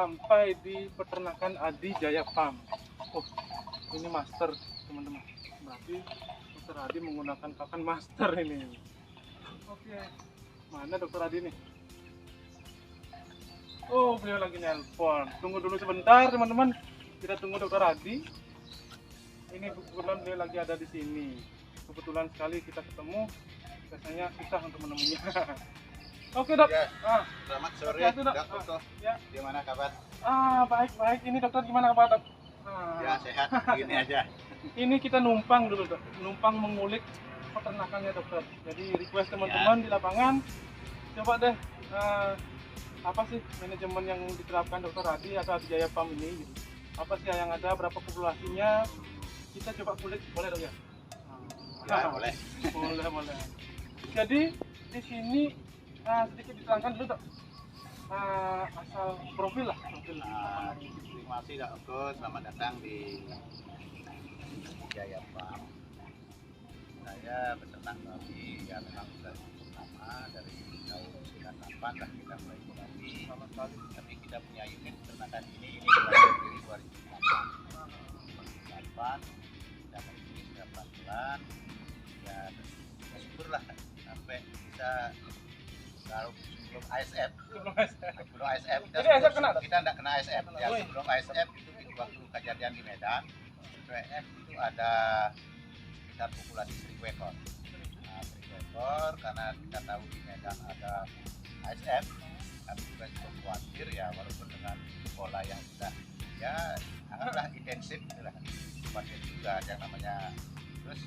sampai di peternakan Adi Jaya Farm. Oh, ini master teman-teman. Berarti Dokter Adi menggunakan pakan master ini. Oke, mana Dokter Adi nih? Oh, beliau lagi nelpon. Tunggu dulu sebentar teman-teman. Kita tunggu Dokter Adi. Ini kebetulan beliau lagi ada di sini. Kebetulan sekali kita ketemu. Biasanya susah untuk menemuinya. Oke dok. Ya, selamat sore, hati-hati, dok. Dok. Ya. Gimana kabar? Baik. Ini dokter gimana kabar dok? Ya sehat, begini aja. Ini kita numpang dulu dok. Numpang mengulik peternakannya dokter. Jadi request teman-teman di lapangan. Coba deh, apa sih manajemen yang diterapkan Dokter Adi atau Adi Jaya Farm ini? Gitu. Apa sih yang ada? Berapa populasinya? Kita coba kulik, boleh dok ya? Ya boleh. Boleh. Jadi di sini sedikit diterangkan dulu dok, asal profil lah. Terima kasih Dok, selamat datang di Jaya Farm. Saya peternak babi ya memang sudah cukup lama, dari tahun 98 lah kita mulai babi. Tapi kita punya unit peternakan ini mulai dari 2008. Kita ini sudah pelan-pelan. Ya syukurlah sampai bisa kalau sebelum ASF kita tidak kena ASF ya. Sebelum ASF itu waktu kejadian di Medan ASF itu ada sekitar populasi 1.000 ekor. Nah, 1.000 ekor karena kita tahu di Medan ada ASF, kami juga cukup khawatir ya, walaupun dengan pola yang sudah ya anggaplah intensif itulah, khawatir juga yang namanya terus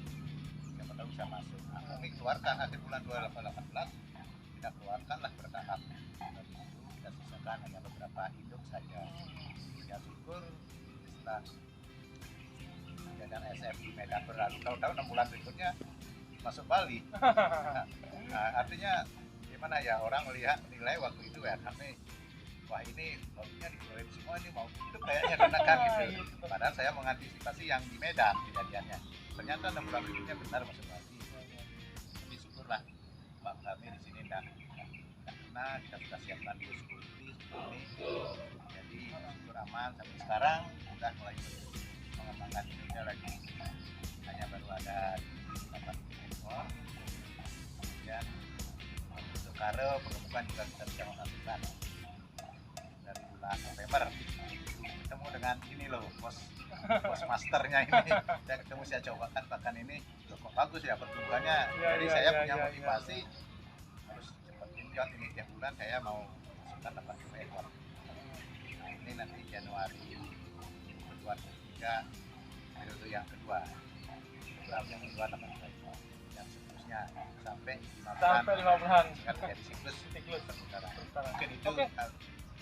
siapa tahu bisa masuk. Nah, kami keluarkan akhir bulan 2018 kita keluarkanlah bertahap. Dari itu kita sisakan hanya beberapa induk saja. Ya syukur setelah kejadian SF di Medan berlalu, tahu-tahu 6 bulan berikutnya masuk Bali. Nah, artinya gimana ya, orang menilai waktu itu ya kami, wah ini barunya dikeluarin semua, ini mau itu kayaknya kenakan gitu. Padahal saya mengantisipasi yang di Medan kejadiannya. Ternyata 6 bulan berikutnya benar masuk Bali. Tapi syukurlah kami di sini tidak kena, kita sudah siapkan biosecurity seperti ini, jadi syukur aman sampai sekarang. Sudah mulai mengembangkan unitnya lagi, hanya baru ada 8 ekor. Kemudian untuk karo pengemukan juga kita bisa melakukan dari bulan November. Ketemu dengan ini loh bos masternya ini, saya ketemu, saya cobakan pakan ini, kok bagus ya pertumbuhannya. Jadi saya punya motivasi harus cepat genjot ini, tiap bulan saya mau masukkan 80 ekor. Nah, ini nanti Januari buat ketiga periode yang kedua, program yang kedua 80 ekor, dan seterusnya sampai 5 bulan kan jadi siklus perputaran. Mungkin itu.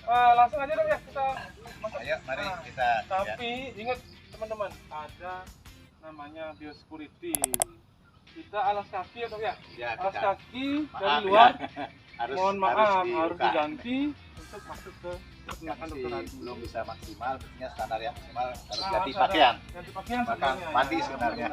Langsung aja dong ya kita masuk. Ayo mari kita. Tapi ingat teman-teman, ada namanya biosecurity. Kita alas kaki atau ya? Alas kaki dari luar. Mohon maaf harus diganti untuk masuk ke peternakan Dokter Adi. Belum bisa maksimal, artinya standar yang maksimal harus ganti pakaian. Ganti pakaian Bahkan mandi sebenarnya.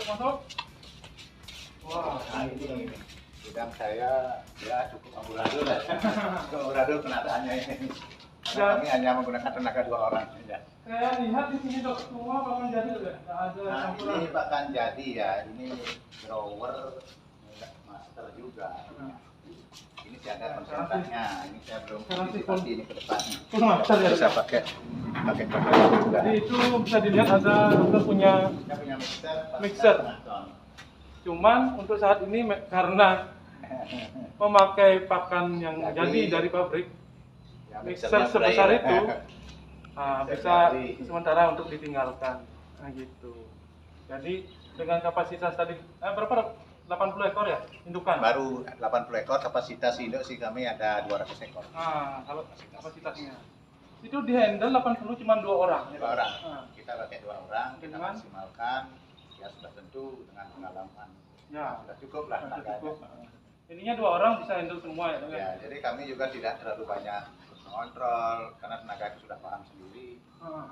Masuk. Wah, nah ini bidang saya ya cukup amburadul ya. Amburadul kenataannya ini. Karena kami hanya menggunakan tenaga 2 orang saja. Saya lihat di sini dok, semua pakan jadi loh ya. Nggak ada campuran. Ini pakan jadi ya, ini grower master juga. Ini saya ada konsentrasinya, ini saya belum antisipasi ini ke depannya. Master ya. Bisa pakai pakai juga. Jadi itu bisa dilihat ada dokter punya Kita punya mixer. Cuman untuk saat ini karena memakai pakan yang jadi dari pabrik, ya, mixer sebesar itu bisa sementara untuk ditinggalkan. Nah gitu. Jadi dengan kapasitas tadi berapa dok? 80 ekor ya indukan. Baru 80 ekor, kapasitas induk sih kami ada 200 ekor. Nah, kalau kapasitasnya. Itu di handle 80 cuma 2 orang. Ya, 2 orang. Nah. Kita pakai 2 orang, kita Dengan? maksimalkan. Ya sudah tentu dengan pengalaman. Ya. Sudah cukup lah Sudah tenaganya. cukup. Ininya 2 orang bisa handle semua ya, Dok? Ya, jadi kami juga tidak terlalu banyak mengontrol karena tenaga itu sudah paham sendiri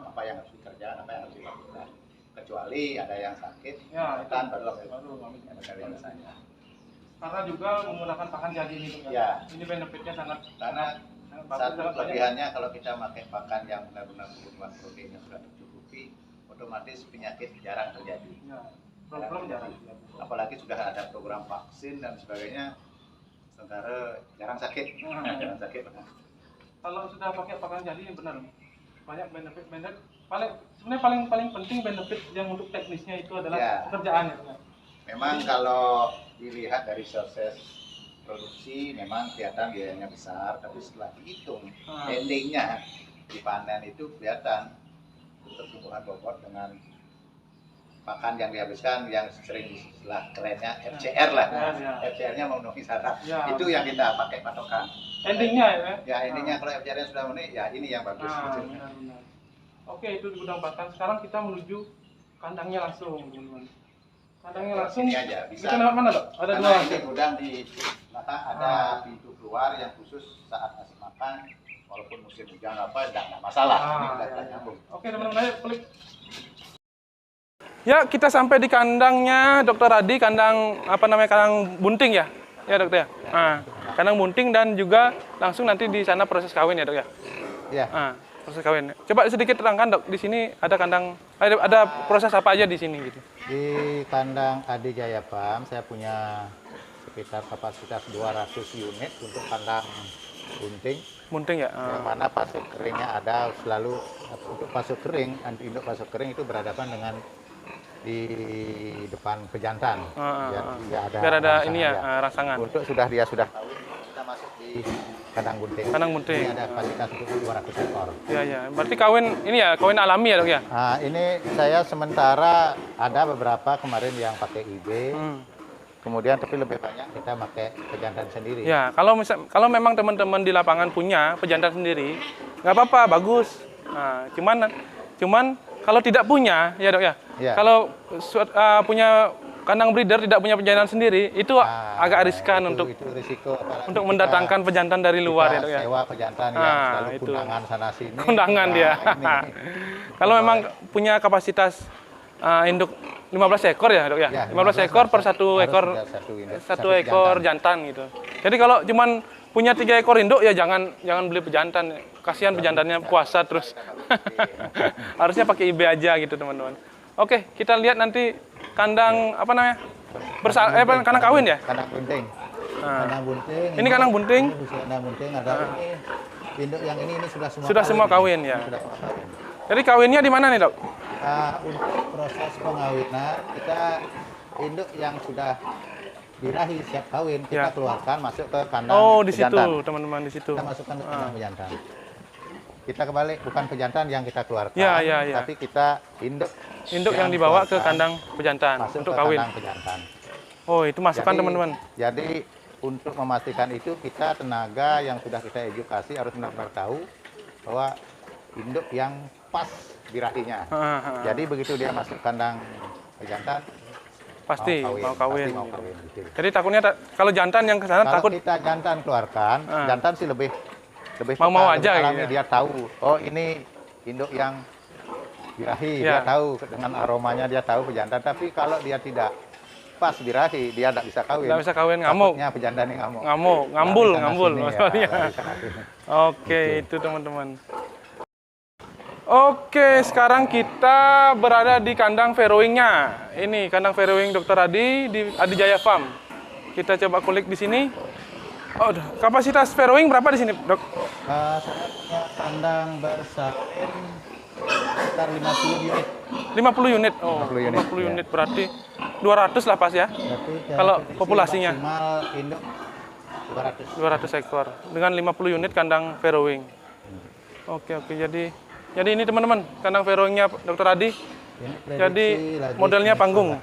apa yang harus dikerjakan, apa yang harus dilakukan. Kecuali ada yang sakit, Ya, kan baru baru saya. karena juga menggunakan pakan jadi ini, Dok, Ya. Ini benefitnya sangat Karena bagus, satu sangat banyak. kelebihannya kalau kita pakai pakan yang benar-benar kebutuhan proteinnya sudah tercukupi, otomatis penyakit jarang terjadi. Ya. Problem jarang. Apalagi sudah ada program vaksin dan sebagainya, sementara jarang sakit. Jarang sakit. Kalau sudah pakai pakan jadi benar banyak benefit sebenarnya paling penting benefit yang untuk teknisnya itu adalah Ya. pekerjaannya. Memang kalau dilihat dari proses produksi memang kelihatan biayanya besar, tapi setelah dihitung endingnya dipanen itu kelihatan pertumbuhan bobot dengan pakan yang dihabiskan yang sering istilah kerennya FCR lah. FCR-nya memenuhi syarat. Ya. Itu yang kita pakai patokan. Endingnya ya. Ya endingnya kalau FCR-nya sudah memenuhi, ya ini yang bagus. Benar. Oke, itu di gudang pakan. Sekarang kita menuju kandangnya langsung, teman-teman. Kandangnya langsung. Ini aja bisa. Kita lewat mana, Dok? Ada Karena dua. ini gudang di belakang ada pintu keluar yang khusus saat ngasih makan, walaupun musim hujan apa tidak masalah. Ini udah nyambung. Oke, teman-teman, ayo klik. Ya, kita sampai di kandangnya Dokter Adi, kandang kandang bunting ya. Ya, Dokter ya. Nah, kandang bunting dan juga langsung nanti di sana proses kawin ya, Dok ya. Iya. Nah, proses kawin. Coba sedikit terangkan, Dok. Di sini ada kandang ada proses apa aja di sini gitu. Di kandang Adi Jaya Farm saya punya sekitar kapasitas 200 unit untuk kandang bunting. Bunting ya. Yang mana pasuk keringnya ada selalu untuk pasuk kering, induk pasuk kering itu berhadapan dengan di depan pejantan. Biar ada ini ya, rangsangan. Untuk dia sudah tahu kita masuk di kandang bunting. Kandang bunting. Ini ada kapasitas untuk 200 ekor. Iya. Berarti kawin alami ya, Dok ya? Nah, ini saya sementara ada beberapa kemarin yang pakai IB. Kemudian tapi lebih banyak kita pakai pejantan sendiri. Ya, kalau memang teman-teman di lapangan punya pejantan sendiri, nggak apa-apa, bagus. Nah, cuman kalau tidak punya, ya, Dok ya. Ya. Kalau punya kandang breeder tidak punya pejantan sendiri, itu agak riskan itu risiko untuk mendatangkan pejantan dari luar ya, Dok ya. Sewa pejantan yang selalu itu. kundangan sana sini. Kundangan dia. Kalau memang punya kapasitas induk 15 ekor ya, Dok ya. 15 ekor per satu ekor jantan gitu. Jadi kalau cuman punya 3 ekor induk ya jangan beli pejantan. Kasihan pejantannya puasa terus. Harusnya pakai IB aja gitu, teman-teman. Oke, kita lihat nanti kandang kandang kawin ya? Kandang bunting. Kandang bunting. Ini kandang bunting. Kandang bunting ada ini induk yang ini sudah semua kawin ya. Jadi kawinnya di mana nih, Dok? Untuk proses pengawinan kita induk yang sudah birahi siap kawin kita keluarkan masuk ke kandang di pejantan. situ, teman-teman, di situ. Kita masukkan ke kandang pejantan. Kita kembali bukan pejantan yang kita keluarkan, tapi kita induk yang dibawa ke kandang pejantan masuk untuk ke kawin. Kandang pejantan. Oh, itu masukkan, teman-teman. Jadi untuk memastikan itu kita tenaga yang sudah kita edukasi harus benar-benar tahu bahwa induk yang pas birahinya. Jadi begitu dia masuk kandang pejantan pasti mau kawin. Gitu. Jadi takutnya kalau jantan yang ke sana takut kita jantan keluarkan, jantan sih lebih mau aja alami, gitu. Dia tahu, oh ini induk yang birahi, dia tahu dengan aromanya dia tahu pejantan. Tapi kalau dia tidak pas birahi, dia tidak bisa kawin. Tidak bisa kawin, ngamuk. Takutnya pejantan yang ngamuk. Ngambul maksudnya. Oke, itu teman-teman. Oke, sekarang kita berada di kandang farrowingnya. Ini kandang farrowing Dokter Adi di Adi Jaya Farm. Kita coba kulik di sini. Oh, kapasitas farrowing berapa di sini, Dok? Saya punya kandang bersalin sekitar 50 unit. 50 unit. Oh, 50 unit berarti 200 lah pas ya. Kalau populasinya maksimal induk 200 ekor dengan 50 unit kandang farrowing. Oke, jadi ini teman-teman, kandang farrowingnya Dokter Adi. Jadi modelnya panggung.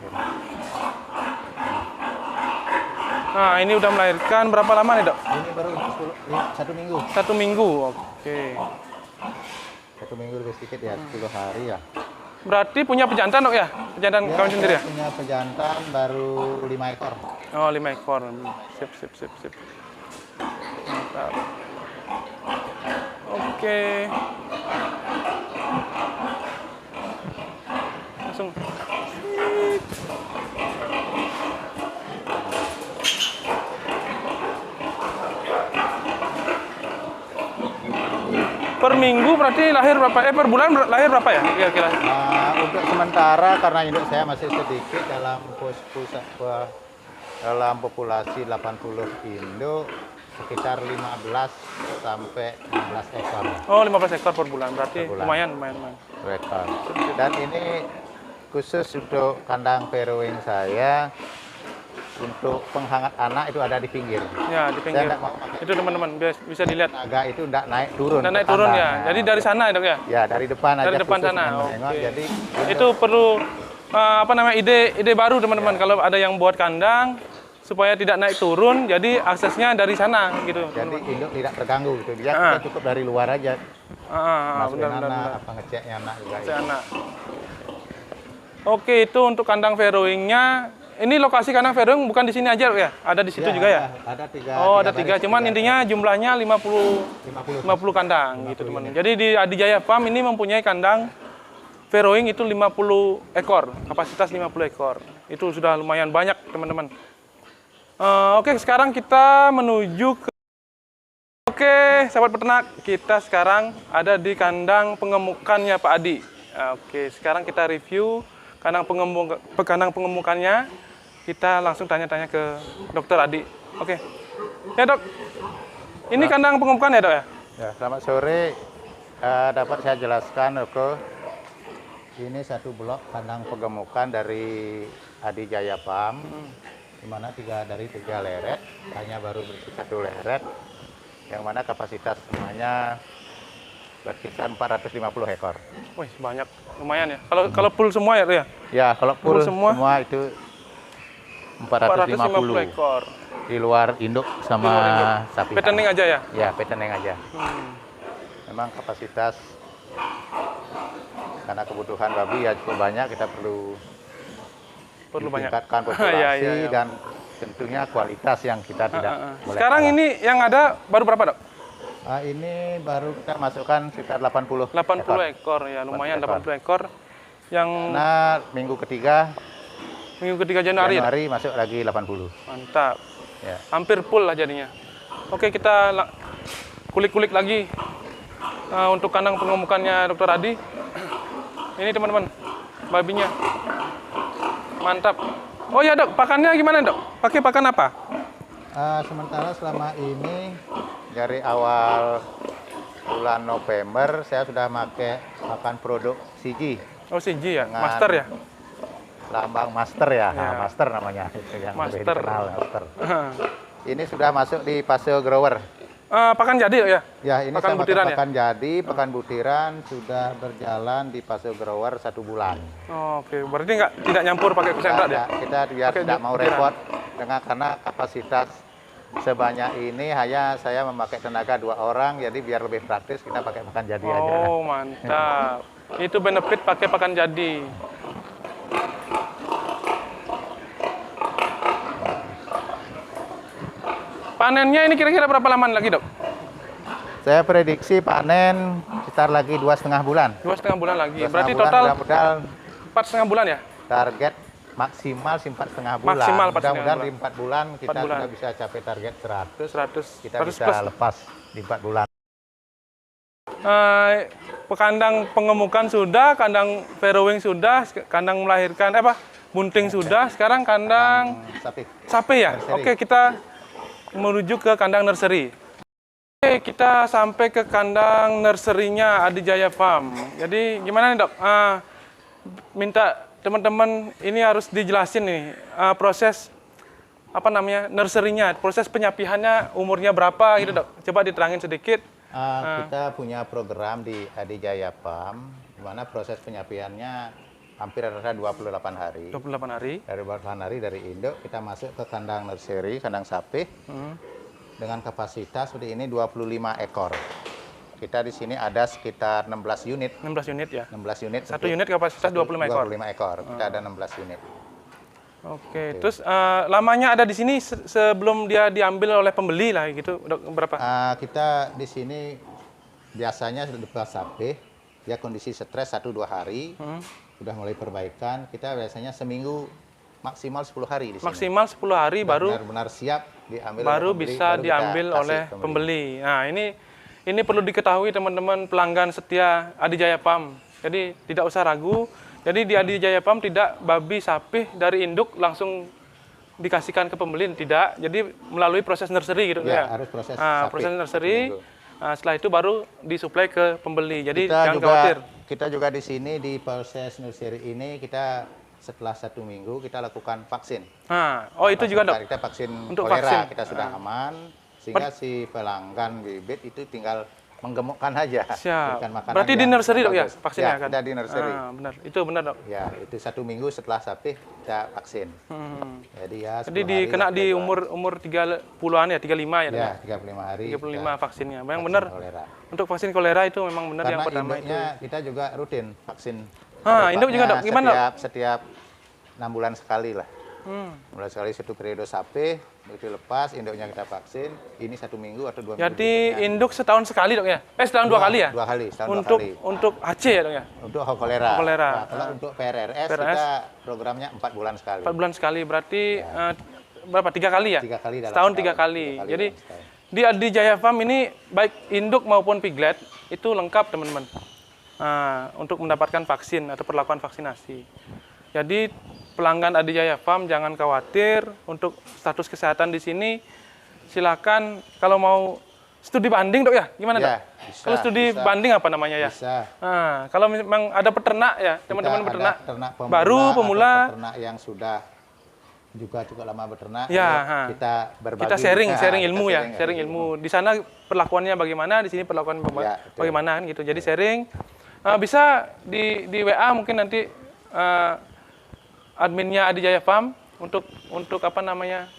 Nah, ini udah melahirkan berapa lama nih, Dok? Ini baru 1 minggu. 1 minggu, oke. 1 minggu lebih sedikit ya, 10 hari ya. Berarti punya pejantan, Dok ya? Pejantan Ya, kawin sendiri ya? punya pejantan baru 5 ekor. Oh, 5 ekor. Sip. Mantap. Oke. Langsung. Per minggu berarti lahir berapa? Per bulan lahir berapa ya kira-kira? Untuk sementara karena induk saya masih sedikit dalam populasi 80 induk sekitar 15 sampai 16 ekor. Oh, 15 ekor per bulan. Berarti Per bulan. lumayan. Ekor. Dan ini khusus untuk kandang verowing saya. Untuk penghangat anak itu ada di pinggir. Ya, di pinggir. Saya mau Itu teman-teman bisa dilihat. naga itu tidak naik turun. Dan naik ke turun kandang. ya. Jadi dari sana ya, Dok ya? Ya, dari depan Dari aja. depan khusus sana. menengok. Oke. Jadi Itu perlu ide baru teman-teman. Kalau ada yang buat kandang supaya tidak naik turun, jadi aksesnya dari sana gitu. jadi induk tidak terganggu gitu. Dia Ah. kita cukup dari luar aja. Masukin Benar. anak, apa ngeceknya anak juga. Si anak. Oke, itu untuk kandang verowingnya. Ini lokasi kandang verowing bukan di sini aja ya? Ada di situ juga ya? Ada 3. Oh, ada 3. Cuman intinya jumlahnya 50 kandang gitu, teman. Jadi di Adijaya Farm ini mempunyai kandang verowing itu 50 ekor, kapasitas 50 ekor. Itu sudah lumayan banyak, teman-teman. Oke, sekarang kita menuju ke Oke, sahabat peternak, kita sekarang ada di kandang pengemukannya Pak Adi. Oke, sekarang kita review kandang pengemukannya. Kita langsung tanya-tanya ke Dokter Adi. Oke, ya Dok. Ini kandang pengemukan ya Dok ya? Ya, selamat sore. Dapat saya jelaskan, Oko. Ini satu blok kandang pengemukan dari Adijaya Farm, di mana dari 3 leret, hanya baru bersih 1 leret, yang mana kapasitas semuanya berkisar 450 ekor. Wih, banyak, lumayan ya. Kalau full semua ya Dok ya? Ya, kalau full semua itu 450 ekor. di luar induk sama sapi. Petening aja ya? Ya, petening aja. Memang kapasitas karena kebutuhan babi ya cukup banyak, kita perlu banyak. tingkatkan populasi Ya. dan tentunya kualitas yang kita tidak boleh Sekarang kalah. ini yang ada baru berapa Dok? Ini baru kita masukkan sekitar 80 ekor ya, lumayan 80 ekor. Yang Nah, minggu ketiga minggu ketiga Januari ya? masuk lagi 80. Mantap. Ya. Hampir full lah jadinya. Oke, kita kulik-kulik lagi untuk kandang pengemukannya Dokter Adi. Ini teman-teman, babinya. Mantap. Oh ya Dok, pakannya gimana Dok? Pakai pakan apa? Sementara selama ini dari awal bulan November saya sudah pakai pakan produk CG. Oh CG ya, Dengan Master ya? Lambang Master ya, Ya. Master namanya itu yang lebih Master. dikenal, Master. Ini sudah masuk di fase grower. Pakan jadi Dok ya? Ya, ini Pakan saya butiran pakai pakan jadi, pakan butiran sudah berjalan di fase grower 1 bulan. Oh, oke, berarti tidak nyampur pakai konsentrat ya? Kita biar Pakai tidak mau butiran. repot karena kapasitas sebanyak ini hanya saya memakai tenaga 2 orang, jadi biar lebih praktis kita pakai pakan jadi aja. Oh, mantap. Itu benefit pakai pakan jadi. Panennya ini kira-kira berapa lama lagi, Dok? Saya prediksi panen sekitar lagi 2,5 bulan. 2,5 bulan lagi. 2,5 Berarti bulan, total mudah-mudahan 4,5 bulan ya? target maksimal 4,5 bulan. Maksimal 4,5 Mudah-mudahan bulan. di 4 bulan kita 4 bulan. sudah bisa capai target 100. 100. Kita 100 bisa plus. lepas di 4 bulan. Kandang pengemukan sudah, kandang verowing sudah, kandang melahirkan bunting sudah, sekarang kandang Sapi. sapi ya. Nursery. Oke, kita menuju ke kandang nursery. Oke, kita sampai ke kandang nurserynya Adijaya Farm. Jadi gimana nih Dok? Minta teman-teman ini harus dijelasin nih proses nurserynya, proses penyapihannya umurnya berapa gitu Dok? Coba diterangin sedikit. Kita punya program di Adijaya Farm, di mana proses penyapiannya hampir rata 28 hari. 28 hari. Dari 28 hari dari induk kita masuk ke kandang nursery, kandang sapi dengan kapasitas seperti ini 25 ekor. Kita di sini ada sekitar 16 unit. 16 unit ya. 16 unit. Satu unit kapasitas 25 ekor. 25 ekor. Kita ada 16 unit. Oke. Terus lamanya ada di sini sebelum dia diambil oleh pembeli lah gitu. Dok, berapa? Kita di sini biasanya lepas sapi, dia kondisi stres 1-2 hari. Sudah mulai perbaikan, kita biasanya seminggu maksimal 10 hari di sini. Maksimal 10 hari baru benar-benar siap diambil baru oleh pembeli, bisa baru diambil kita oleh kasih pembeli. Nah, ini perlu diketahui teman-teman pelanggan setia Adi Jaya Farm. Jadi tidak usah ragu. Jadi di Adi Jaya Farm tidak babi sapi dari induk langsung dikasihkan ke pembeli, tidak. Jadi melalui proses nursery gitu ya. Harus proses proses nursery. Setelah itu baru disuplai ke pembeli. Jadi kita jangan juga, khawatir. Kita juga di sini di proses nursery ini kita setelah 1 minggu kita lakukan vaksin. Itu juga dok. Kita vaksin Untuk kolera, vaksin. kita sudah aman sehingga si pelanggan bibit itu tinggal menggemukkan aja. Siap. Makanan Berarti di nursery dok ya bagus. vaksinnya Ya, kan? kita di nursery. Benar. Itu benar dok. Ya, itu 1 minggu setelah sapi kita vaksin. Jadi ya. Jadi dikena di umur 30-an ya, 35 ya dok. Ya, 35 hari. 35 vaksinnya. Memang benar. Kolera. Untuk vaksin kolera itu memang benar yang pertama itu. Karena kita juga rutin vaksin. Induk juga dok. Gimana dok? Setiap 6 bulan sekali lah. 6 bulan sekali satu periode sapi, begitu lepas induknya kita vaksin. Ini 1 minggu atau 2 minggu. Jadi induk setahun sekali dok ya? Setahun 2 kali ya? 2 kali, setahun 2 Untuk kali. untuk HC ya dok ya? Untuk kolera. Kolera. Nah, kalau untuk PRRS, kita programnya 4 bulan sekali. 4 bulan sekali, berarti berapa? 3 kali ya? 3 kali dalam setahun 3 kali. Jadi di Adi Jaya Farm ini baik induk maupun piglet itu lengkap teman-teman. Untuk mendapatkan vaksin atau perlakuan vaksinasi. Jadi pelanggan Adi Jaya Farm jangan khawatir untuk status kesehatan di sini. Silakan kalau mau studi banding dok ya, gimana dok? Bisa, kalau studi banding apa namanya ya? Bisa. Kalau memang ada peternak ya, teman-teman peternak pemula, baru pemula, peternak yang sudah juga cukup lama beternak, ya, kita berbagi, kita sharing ilmu ya, sharing ilmu. Di sana perlakuannya bagaimana, di sini perlakuan bagaimana kan gitu. Jadi sharing, bisa di WA mungkin nanti adminnya Adi Jaya Farm untuk apa namanya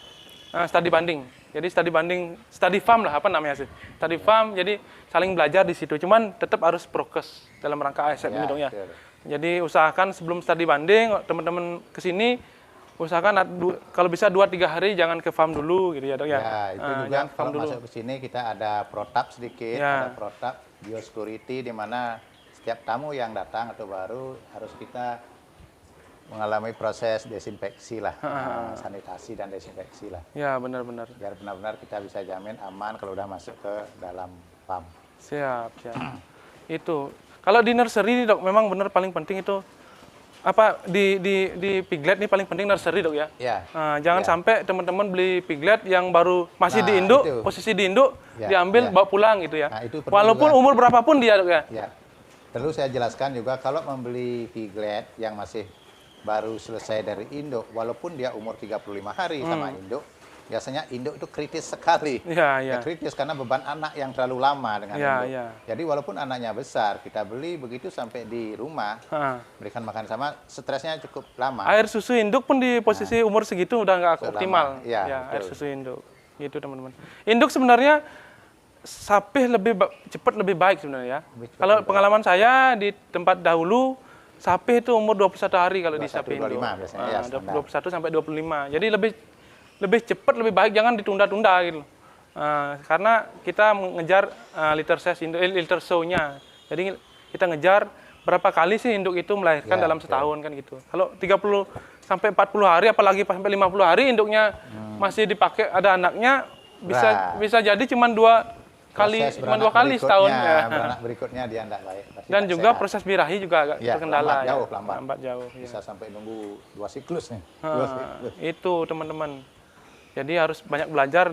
study banding. Jadi study farm lah apa namanya sih? Study farm. Jadi saling belajar di situ. Cuman tetap harus prokes dalam rangka ASF ini dong ya. Jadi usahakan sebelum study banding teman-teman kesini usahakan kalau bisa 2-3 hari jangan ke farm dulu gitu ya dok ya. Ya itu juga kalau masuk ke sini kita ada protap sedikit, ada protap biosecurity di mana setiap tamu yang datang atau baru harus kita mengalami proses desinfeksi lah, sanitasi dan desinfeksi lah. Ya benar-benar. Biar benar-benar kita bisa jamin aman kalau udah masuk ke dalam farm. Siap. Itu kalau di nursery dok memang benar paling penting itu apa di piglet ini paling penting nursery dok ya. Jangan sampai teman-teman beli piglet yang baru masih di induk, posisi di induk diambil bawa pulang gitu ya. Walaupun umur berapapun dia dok ya. Perlu saya jelaskan juga kalau membeli piglet yang masih baru selesai dari induk, walaupun dia umur 35 hari sama induk, biasanya induk itu kritis sekali. Kritis karena beban anak yang terlalu lama dengan induk. Jadi walaupun anaknya besar, kita beli begitu sampai di rumah, berikan makan sama, stresnya cukup lama. Air susu induk pun di posisi umur segitu udah nggak optimal. Air susu induk. Gitu teman-teman. Induk sebenarnya sapi lebih cepat lebih baik sebenarnya ya. Kalau pengalaman saya di tempat dahulu, sapi itu umur 21 hari kalau di sapi induk. 25 biasanya 21 sampai 25. Jadi lebih cepat, lebih baik, jangan ditunda-tunda gitu. Karena kita mengejar litter show-nya. Jadi kita ngejar berapa kali sih induk itu melahirkan dalam setahun kan gitu. Kalau 30 sampai 40 hari apalagi sampai 50 hari induknya masih dipakai ada anaknya bisa jadi cuma 2 kali setahun. Beranak berikutnya dia tidak baik. Dan juga sehat. Proses birahi juga agak terkendala. Lambat jauh. Bisa sampai nunggu 2 siklus nih. Itu teman-teman. Jadi harus banyak belajar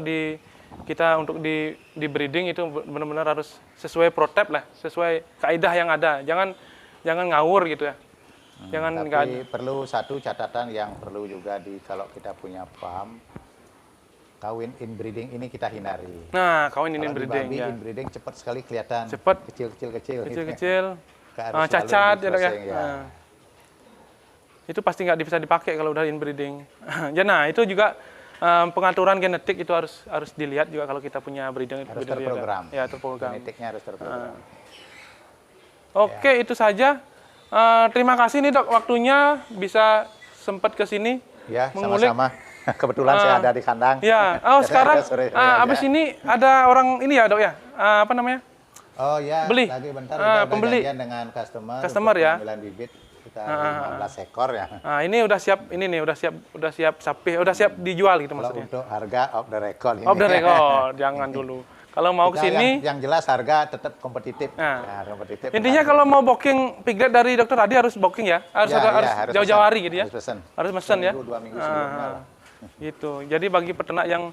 kita untuk di breeding itu benar-benar harus sesuai protap lah, sesuai kaidah yang ada. Jangan ngawur gitu ya. Tapi perlu satu catatan yang perlu juga kalau kita punya farm. Kawin inbreeding ini kita hindari. Kawin inbreeding ya. Inbreeding cepat sekali kelihatan. Cepat. Kecil-kecil. Cacat ya dok ya. itu pasti nggak bisa dipakai kalau udah inbreeding. Ya, nah itu juga pengaturan genetik itu harus dilihat juga kalau kita punya breeding. Harus terprogram. Ya, terprogram. Genetiknya harus terprogram. Oke, itu saja. Terima kasih nih dok, waktunya bisa sempat ke sini. Ya, mengulik. sama-sama. Kebetulan saya ada di kandang. Ya, oh sekarang abis aja. ini ada orang ini ya dok ya, apa namanya? Oh ya, Beli. lagi bentar kita udah pembeli. janjian dengan customer Customer ya. pengambilan bibit kita 15 ekor ya. Nah, ini udah siap, ini nih udah siap sapi, udah siap dijual gitu Kalau maksudnya. untuk harga off the record ini. Off the record, jangan dulu. Kalau mau ke Kita sini, yang jelas harga tetap kompetitif. Nah. Ya, kompetitif. intinya kalau mau booking piglet dari Dokter Adi harus booking ya, harus harus jauh-jauh pesan. hari gitu ya. Harus pesan. Harus mesen ya. 2 minggu sebelumnya lah. Gitu. Jadi bagi peternak yang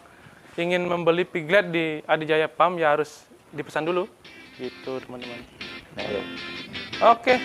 ingin membeli piglet di Adijaya Farm ya harus dipesan dulu. Gitu teman-teman. Nah, ya. Oke.